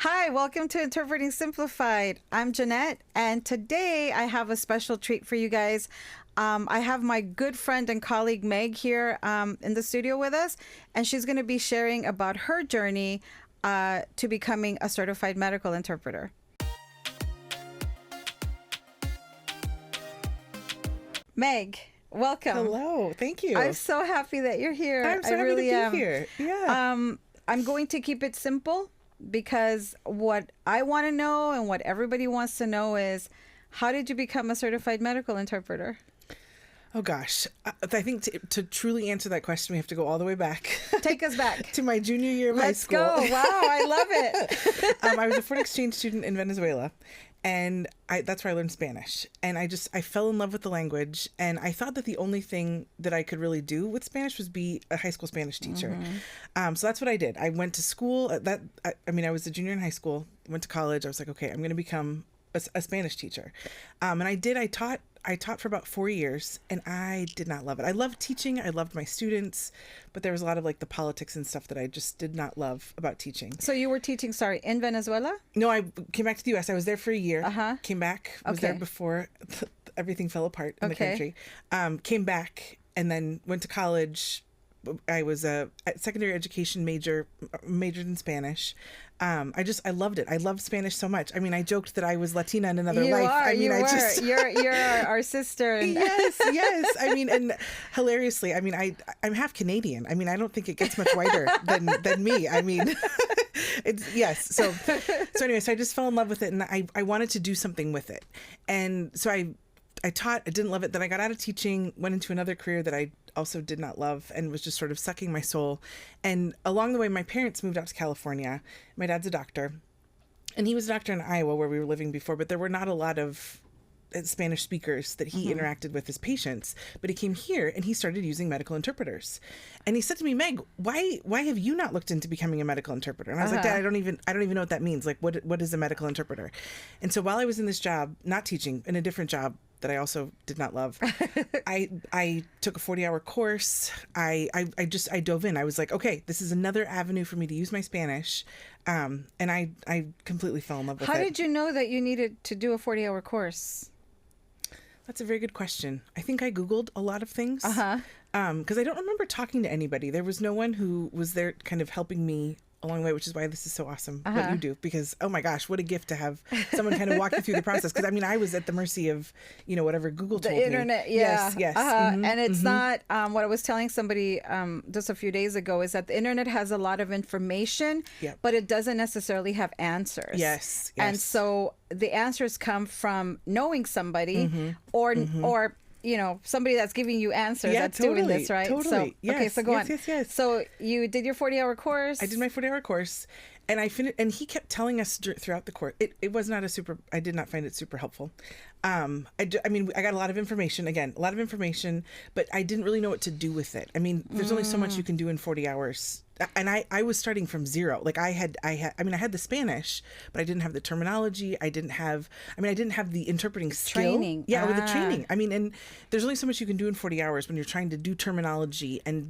Hi, welcome to Interpreting Simplified. I'm Jeanette, and today I have a special treat for you guys. I have my good friend and colleague Meg here in the studio with us, and she's going to be sharing about her journey to becoming a certified medical interpreter. Meg, welcome. Hello, thank you. I'm so happy that you're here. I'm so happy to be here. Yeah. I'm going to keep it simple because what I want to know and what everybody wants to know is, how did you become a certified medical interpreter? Oh gosh, I think to truly answer that question, we have to go all the way back. Take us back to my junior year of high school. Let's go! Wow, I love it. I was a foreign exchange student in Venezuela, and that's where I learned Spanish. And I fell in love with the language, and I thought that the only thing that I could really do with Spanish was be a high school Spanish teacher. Mm-hmm. So that's what I did. I went to school. I was a junior in high school. Went to college. I was like, okay, I'm going to become a Spanish teacher, and I did. I taught for about 4 years, and I did not love it. I loved teaching. I loved my students, but there was a lot of like the politics and stuff that I just did not love about teaching. So you were teaching, in Venezuela? No, I came back to the U.S. I was there for a year. Came back. Was there before everything fell apart in the country. Came back and then went to college. I was a secondary education majored in Spanish. I loved it. I loved Spanish so much. I mean, I joked that I was Latina in another life. You're our sister. And... yes. I mean, and hilariously, I mean, I'm half Canadian. I mean, I don't think it gets much whiter than me. I mean, yes. So anyway, so I just fell in love with it, and I wanted to do something with it. And so I taught. I didn't love it. Then I got out of teaching, went into another career that I also did not love, and was just sort of sucking my soul. And along the way, my parents moved out to California. My dad's a doctor, and he was a doctor in Iowa where we were living before, but there were not a lot of Spanish speakers that he interacted with as patients. But he came here and he started using medical interpreters. And he said to me, Meg, why have you not looked into becoming a medical interpreter? And I was like, Dad, I don't even know what that means. Like, what is a medical interpreter? And so while I was in this job, not teaching, in a different job that I also did not love, I took a 40-hour course. I dove in. I was like, okay, this is another avenue for me to use my Spanish. And I completely fell in love with it. How did you know that you needed to do a 40-hour course? That's a very good question. I think I Googled a lot of things. Because I don't remember talking to anybody. There was no one who was there kind of helping me along the way, which is why this is so awesome what you do, because oh my gosh, what a gift to have someone kind of walk you through the process. Because I mean, I was at the mercy of whatever Google told me. The internet, yeah. Yes. And it's not what I was telling somebody just a few days ago is that the internet has a lot of information, but it doesn't necessarily have answers. Yes. And so the answers come from knowing somebody or somebody that's giving you answers that's doing this, right? Totally. So, yes. Okay, so go on. Yes. So you did your 40-hour course? I did my 40-hour course, and I finished, and he kept telling us throughout the course, it was not I did not find it super helpful. I mean, I got a lot of information, but I didn't really know what to do with it. I mean, there's only so much you can do in 40 hours. And I was starting from zero. Like I had the Spanish, but I didn't have the terminology. I didn't have the interpreting skill. Training. Yeah, with the training. I mean, and there's only so much you can do in 40 hours when you're trying to do terminology and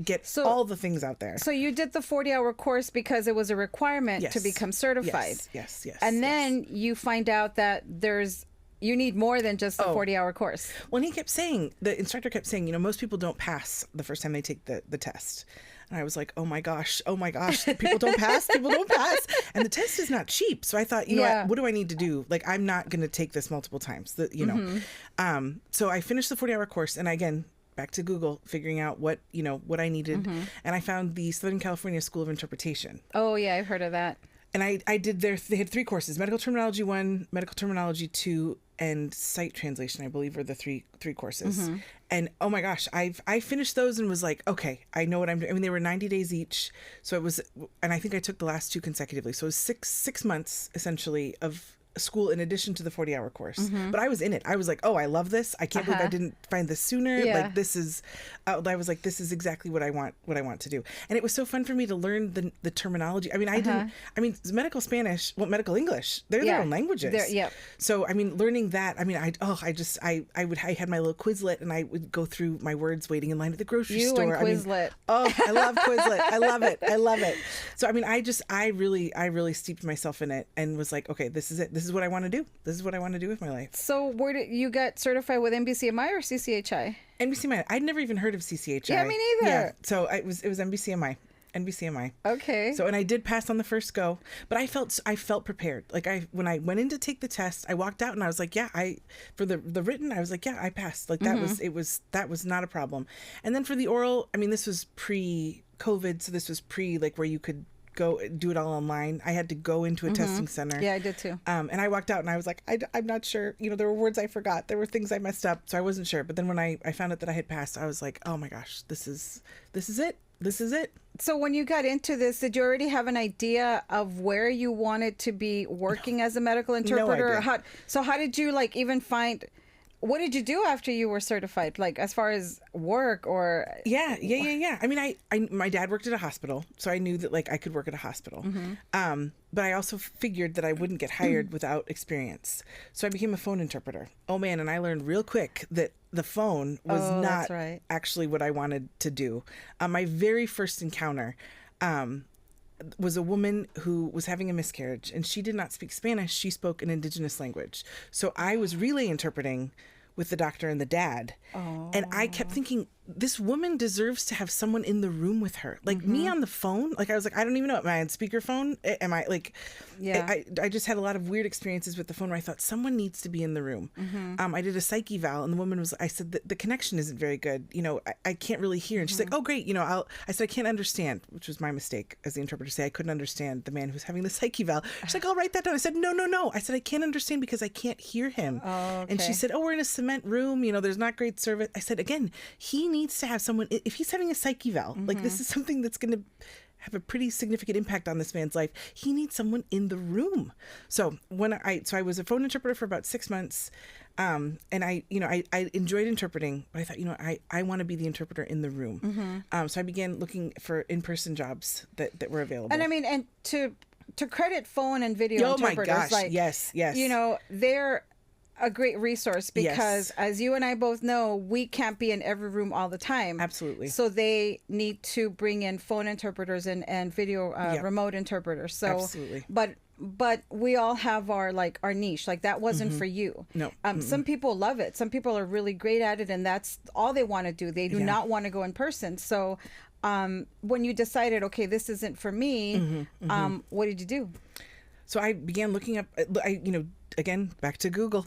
get all the things out there. So you did the 40-hour course because it was a requirement to become certified. Yes. And then you find out that you need more than just a 40-hour course. Well, and the instructor kept saying, most people don't pass the first time they take the test. And I was like, oh my gosh, people don't pass. And the test is not cheap. So I thought, what do I need to do? Like, I'm not going to take this multiple times, So I finished the 40-hour course. And again, back to Google, figuring out what I needed. And I found the Southern California School of Interpretation. Oh, yeah, I've heard of that. And I did they had 3 courses: medical terminology 1, medical terminology 2, and sight translation, I believe, were the three courses. And oh my gosh, I finished those and was like, okay, I know what I'm doing. I mean, they were 90 days each, so it was, and I think I took the last 2 consecutively. So it was six months essentially of school in addition to the 40-hour course. But I was in it. I was like, oh, I love this. I can't believe I didn't find this sooner. Yeah. Like this is, I was like, this is exactly what I want to do. And it was so fun for me to learn the terminominology. I mean, medical Spanish, medical English, they're their own languages. So, I mean, learning that, I mean, I had my little Quizlet and I would go through my words waiting in line at the grocery store. And Quizlet. I love Quizlet. I love it. I love it. So, I mean, I really steeped myself in it and was like, okay, this is it. This is what I want to do. This is what I want to do with my life. So where did you get certified with NBCMI or CCHI? NBCMI. I'd never even heard of CCHI. Yeah, me neither. Yeah. So it was NBCMI. Okay. So, and I did pass on the first go, but I felt prepared. Like when I went in to take the test, I walked out and I was like, yeah, for the written, I was like, yeah, I passed. Like that was not a problem. And then for the oral, I mean, this was pre-COVID. So this was like where you could go do it all online. I had to go into a testing center. Yeah, I did too. And I walked out and I was like, I'm not sure. You know, there were words I forgot. There were things I messed up. So I wasn't sure. But then when I found out that I had passed, I was like, oh my gosh, this is it. This is it. So when you got into this, did you already have an idea of where you wanted to be working as a medical interpreter? No idea. How did you like even find, what did you do after you were certified? Like as far as work or? Yeah. I mean, my dad worked at a hospital, so I knew that like I could work at a hospital. But I also figured that I wouldn't get hired without experience. So I became a phone interpreter. Oh man. And I learned real quick that the phone was not actually what I wanted to do. My very first encounter, was a woman who was having a miscarriage and she did not speak Spanish. She spoke an indigenous language. So I was relay interpreting with the doctor and the dad. And I kept thinking, this woman deserves to have someone in the room with her. Like me on the phone, like I was like, I don't even know. Am I on speakerphone? Am I like, I just had a lot of weird experiences with the phone where I thought someone needs to be in the room. I did a psych eval and the woman I said, the connection isn't very good. You know, I can't really hear. And she's like, oh great. You know, I said, I can't understand, which was my mistake as the interpreter say, I couldn't understand the man who was having the psych eval. She's like, I'll write that down. I said, no. I said, I can't understand because I can't hear him. And she said, oh, we're in a cement room. You know, there's not great service. I said, again, he needs to have someone, if he's having a psych eval, like this is something that's going to have a pretty significant impact on this man's life. He needs someone in the room. So I was a phone interpreter for about 6 months. And I enjoyed interpreting, but I thought, I want to be the interpreter in the room. So I began looking for in-person jobs that were available. And I mean, and to credit phone and video interpreters, my gosh, like, yes. You know, they're a great resource because as you and I both know, we can't be in every room all the time. Absolutely. So they need to bring in phone interpreters and video remote interpreters. So absolutely. But we all have our niche. Like that wasn't for you. No. Some people love it. Some people are really great at it and that's all they want to do. They do not want to go in person. So when you decided, okay, this isn't for me, what did you do? So I began looking up, again, back to Google,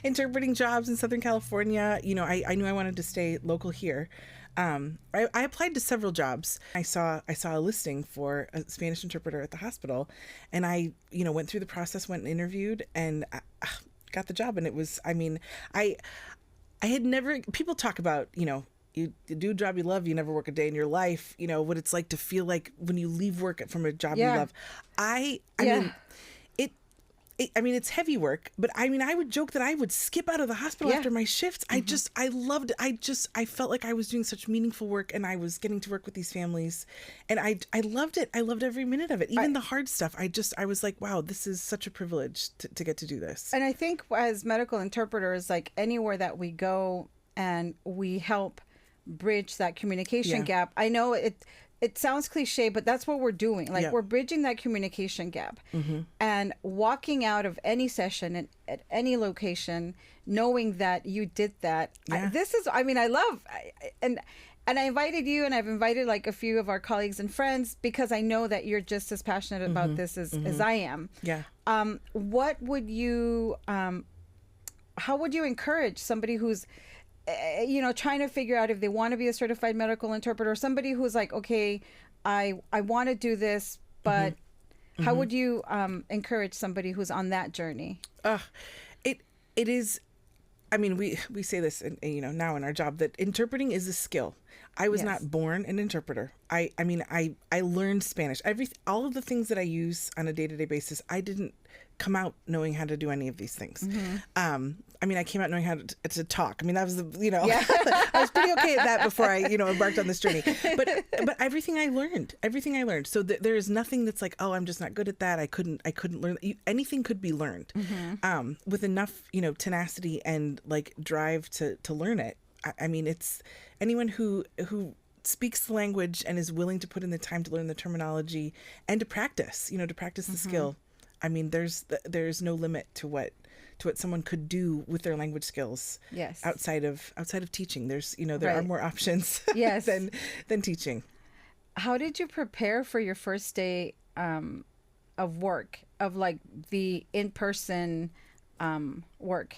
interpreting jobs in Southern California. You know, I knew I wanted to stay local here. I applied to several jobs. I saw a listing for a Spanish interpreter at the hospital, and I, went through the process, went and interviewed, and got the job. And it was, I mean, I had never. People talk about, you do a job you love, you never work a day in your life. You know what it's like to feel like when you leave work from a job you love. I mean, it's heavy work, but I mean, I would joke that I would skip out of the hospital after my shifts. I loved it. I felt like I was doing such meaningful work and I was getting to work with these families and I loved it. I loved every minute of it. Even the hard stuff. I was like, wow, this is such a privilege to get to do this. And I think as medical interpreters, like anywhere that we go and we help bridge that communication gap. I know it sounds cliche, but that's what we're doing. Like we're bridging that communication gap and walking out of any session at any location, knowing that you did that. I love, and I invited you and I've invited like a few of our colleagues and friends because I know that you're just as passionate about this as I am. Yeah. What would you, how would you encourage somebody who's, trying to figure out if they want to be a certified medical interpreter, somebody who's like, okay, I want to do this, but how would you encourage somebody who's on that journey? It is, I mean, we say this, now in our job that interpreting is a skill. I was Yes. not born an interpreter. I mean, I learned Spanish. All of the things that I use on a day-to-day basis, I didn't come out knowing how to do any of these things. I mean, I came out knowing how to talk. I mean, that was I was pretty okay at that before I, embarked on this journey. But everything I learned. So there is nothing that's like, oh, I'm just not good at that. I couldn't learn. Anything could be learned with enough, tenacity and like drive to learn it. I mean, it's anyone who speaks the language and is willing to put in the time to learn the terminology and to practice, the skill. I mean, there's no limit to what someone could do with their language skills. Yes. Outside of teaching, there's there are more options. Yes. than teaching. How did you prepare for your first day of work, of like the in-person work?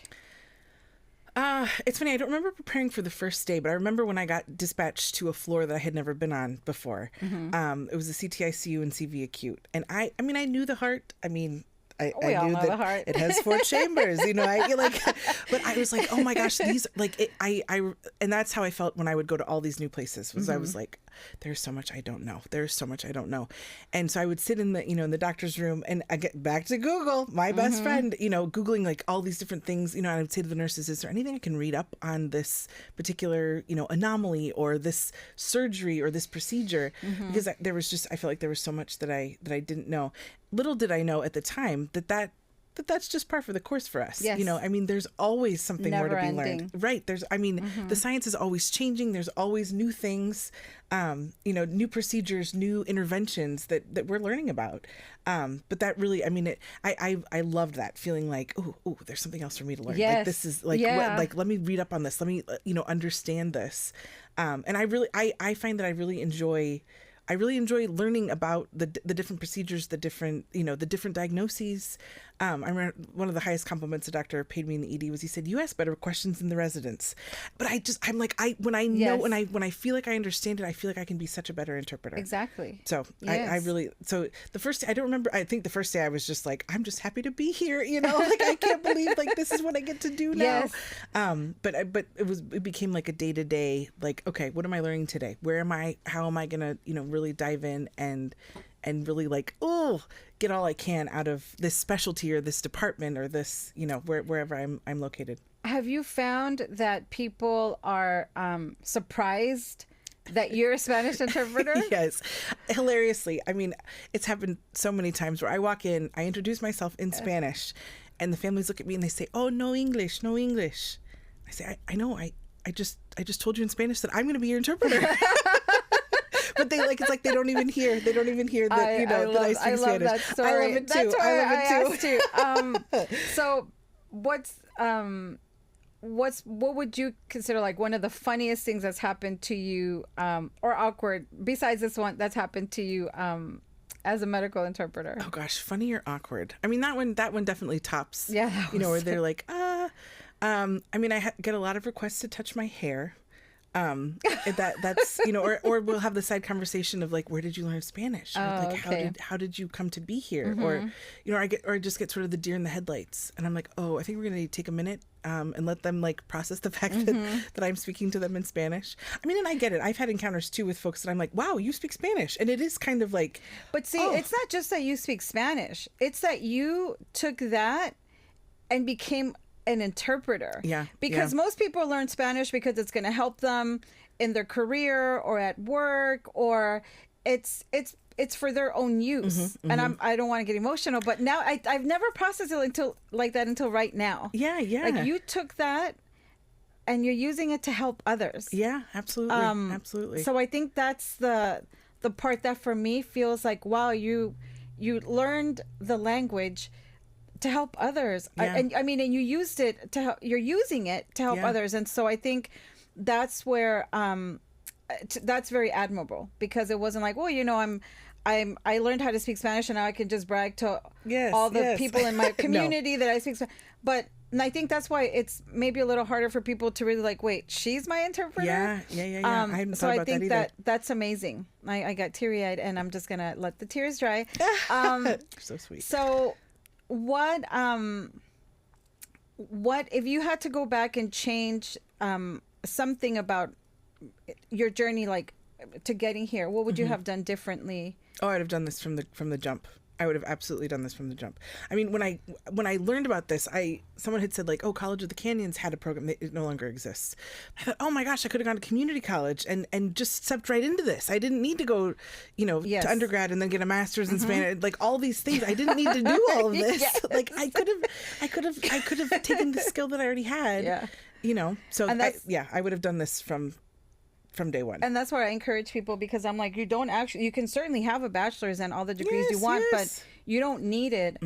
It's funny. I don't remember preparing for the first day, but I remember when I got dispatched to a floor that I had never been on before. It was the CTICU and CV acute. And I mean, I knew the heart. I mean, I all knew know that the heart. it has 4 chambers, but I was like, oh my gosh, these and that's how I felt when I would go to all these new places was I was like, there's so much I don't know. There's so much I don't know. And so I would sit in the, in the doctor's room and I get back to Google, my best friend, Googling like all these different things, and I would say to the nurses, is there anything I can read up on this particular, anomaly or this surgery or this procedure? Because I felt like there was so much that I didn't know. Little did I know at the time that's just par for the course for us. Yes. I mean, there's always something more to be learned. Right. The science is always changing. There's always new things, new procedures, new interventions that we're learning about. But that really, I mean, I loved that feeling like, oh, there's something else for me to learn. Yes. Like this is like, let me read up on this. Let me, understand this. And I find that I really enjoy learning about the different procedures, the different diagnoses. I remember one of the highest compliments a doctor paid me in the ED was he said, "You ask better questions than the residents." But when I feel like I understand it, I feel like I can be such a better interpreter. Exactly. So Yes. so the first day, I don't remember, I think the first day I was just like, I'm just happy to be here. Like I can't believe like this is what I get to do now. Yes. But it became like a day-to-day, like, okay, what am I learning today? Where am I, how am I going to, really dive in and really like, get all I can out of this specialty or this department or this, wherever I'm located. Have you found that people are surprised that you're a Spanish interpreter? Yes. Hilariously. I mean, it's happened so many times where I walk in, I introduce myself in Spanish, and the families look at me and they say, "Oh, no English, no English." I say, I know, I just told you in Spanish that I'm going to be your interpreter. But it's like they don't even hear that, that I speak Spanish. I love that story. I love it too. That's why I love it too. asked you. So what would you consider like one of the funniest things that's happened to you, or awkward, besides this one, that's happened to you as a medical interpreter? Oh gosh, funny or awkward? I mean, that one definitely tops. Yeah, that was where they're like, I mean, I get a lot of requests to touch my hair. That's or we'll have the side conversation of like, where did you learn Spanish? Or like, okay. how did you come to be here? Or I just get sort of the deer in the headlights, and I'm like, I think we're gonna need to take a minute and let them like process the fact that I'm speaking to them in Spanish. I mean, and I get it. I've had encounters too with folks that I'm like, wow, you speak Spanish, and it is kind of like, but see, it's not just that you speak Spanish; it's that you took that and became an interpreter. Yeah. Because most people learn Spanish because it's going to help them in their career or at work, or it's for their own use. And I don't want to get emotional, but now I've never processed it until right now. Yeah. Like you took that and you're using it to help others. Yeah, absolutely. Absolutely. So I think that's the part that for me feels like, wow, you learned the language to help others. Yeah. And you used it to help, you're using it to help others. And so I think that's where that's very admirable, because it wasn't like, well, I learned how to speak Spanish and now I can just brag to all the people in my community that I speak Spanish. And I think that's why it's maybe a little harder for people to really like, wait, she's my interpreter? Yeah. I hadn't thought about that either. That's amazing. I got teary-eyed, and I'm just going to let the tears dry. So sweet. So what if you had to go back and change something about your journey, like to getting here, what would you have done differently? Oh, I'd have done this from the jump. I would have absolutely done this from the jump. I mean, when I learned about this, someone had said like, oh, College of the Canyons had a program. It no longer exists. I thought, oh my gosh, I could have gone to community college and just stepped right into this. I didn't need to go, to undergrad and then get a master's in Spanish, like all these things. I didn't need to do all of this. Yes. Like I could have taken the skill that I already had. Yeah. So I would have done this from day one. And that's why I encourage people, because I'm like, you can certainly have a bachelor's and all the degrees you want, but you don't need it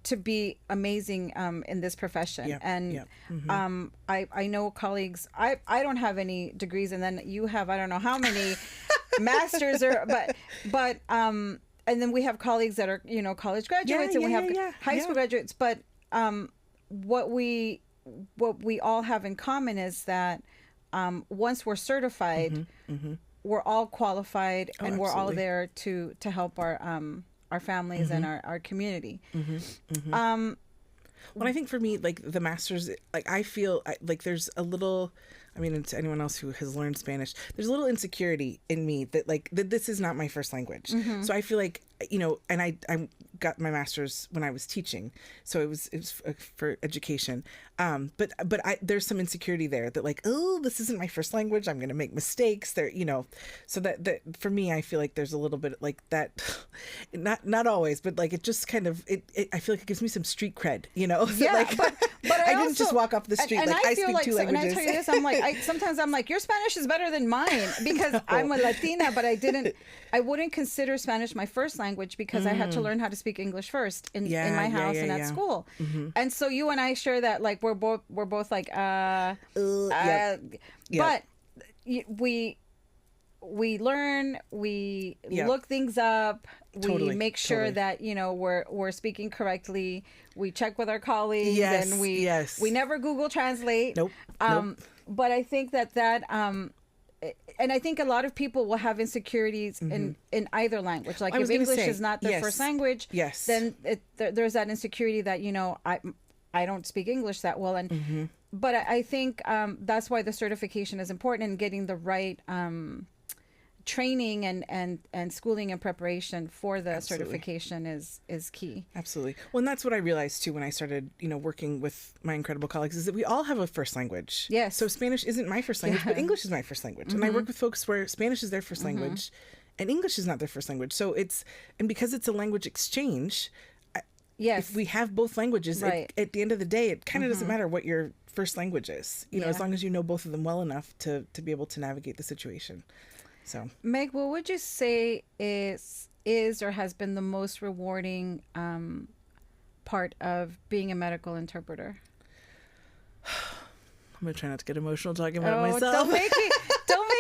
to be amazing in this profession. I know colleagues, I don't have any degrees, and then you have, I don't know how many masters but and then we have colleagues that are, college graduates, and we have high school graduates. But what we all have in common is that once we're certified, we're all qualified, and we're all there to help our families and our community. Well, I think for me, like the master's, like I feel like there's a little, I mean, to anyone else who has learned Spanish, there's a little insecurity in me that this is not my first language. So I feel like, and I got my master's when I was teaching, so it was for education. But there's some insecurity there that like, oh, this isn't my first language. I'm going to make mistakes there, so that for me, I feel like there's a little bit like that, not always, but like, it just kind of, I feel like it gives me some street cred, Yeah, like, but I didn't just walk off the street. And like I feel speak like, two languages. And I tell you this, I'm like, sometimes I'm like, your Spanish is better than mine, because I'm a Latina, but I wouldn't consider Spanish my first language, because I had to learn how to speak English first in my house and at school. And so you and I share that, like, we're both like, but we learn, we look things up, we make sure that we're speaking correctly, we check with our colleagues, and we never Google Translate. Nope. But I think that and I think a lot of people will have insecurities in either language. Like if English is not their first language, then there's that insecurity that I don't speak English that well, and but I think that's why the certification is important, and getting the right training and schooling and preparation for the certification is key. Absolutely. Well, and that's what I realized too when I started, working with my incredible colleagues, is that we all have a first language. Yes. So Spanish isn't my first language, but English is my first language. And I work with folks where Spanish is their first language and English is not their first language. So because it's a language exchange, if we have both languages, at the end of the day, it kind of doesn't matter what your first language is, as long as you know both of them well enough to be able to navigate the situation. So, Meg, what would you say is or has been the most rewarding part of being a medical interpreter? I'm gonna try not to get emotional talking about myself. Don't make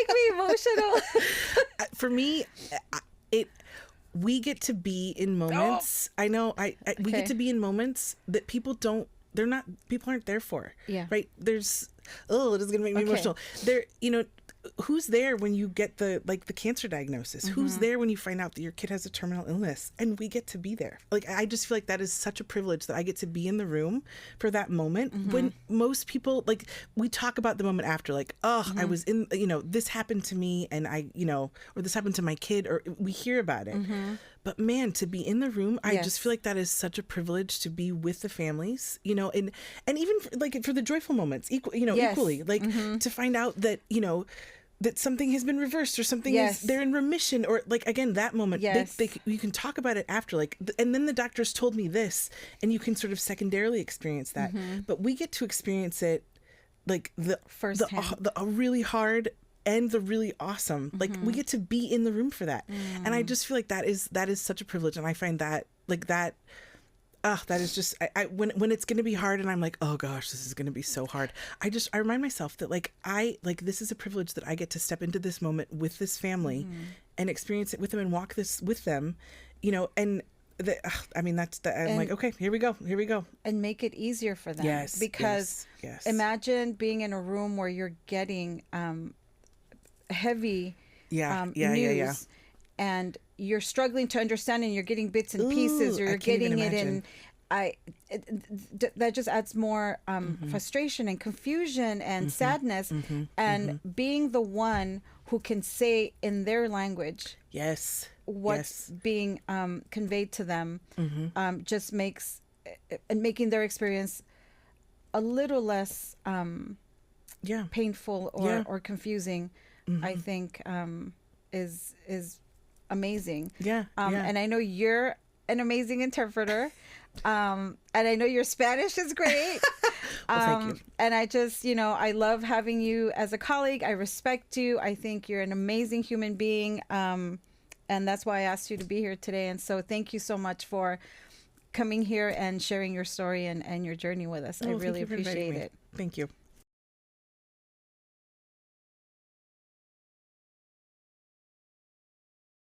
me emotional. For me, we get to be in moments. I know. We get to be in moments that people aren't there for. Yeah. Right. It is gonna make me emotional. Who's there when you get the cancer diagnosis? Who's there when you find out that your kid has a terminal illness? And we get to be there. Like, I just feel like that is such a privilege that I get to be in the room for that moment, when most people, like, we talk about the moment after, like, I was in, this happened to me, and or this happened to my kid, or we hear about it. But man, to be in the room, I just feel like that is such a privilege, to be with the families, and even for the joyful moments, equally, like to find out that, that something has been reversed, or something they're in remission, or like, again, that moment, you can talk about it after, like, and then the doctors told me this, and you can sort of secondarily experience that. But we get to experience it, like the really hard and the really awesome. Like, we get to be in the room for that. And I just feel like that is such a privilege. And I find that, like, that is just, when it's going to be hard, and I'm like, oh gosh, this is going to be so hard, I remind myself that, like, this is a privilege that I get to step into this moment with this family and experience it with them and walk this with them, and I'm like, okay, here we go. And make it easier for them. Because imagine being in a room where you're getting heavy news, and you're struggling to understand, and you're getting bits and pieces, or you're getting it that just adds more frustration and confusion and sadness, and being the one who can say in their language Yes. what's being conveyed to them just makes and making their experience a little less painful or confusing. I think is amazing. And I know you're an amazing interpreter. And I know your Spanish is great. Well, thank you. And I just, I love having you as a colleague. I respect you. I think you're an amazing human being. And that's why I asked you to be here today. And so thank you so much for coming here and sharing your story and your journey with us. I really appreciate it. Thank you.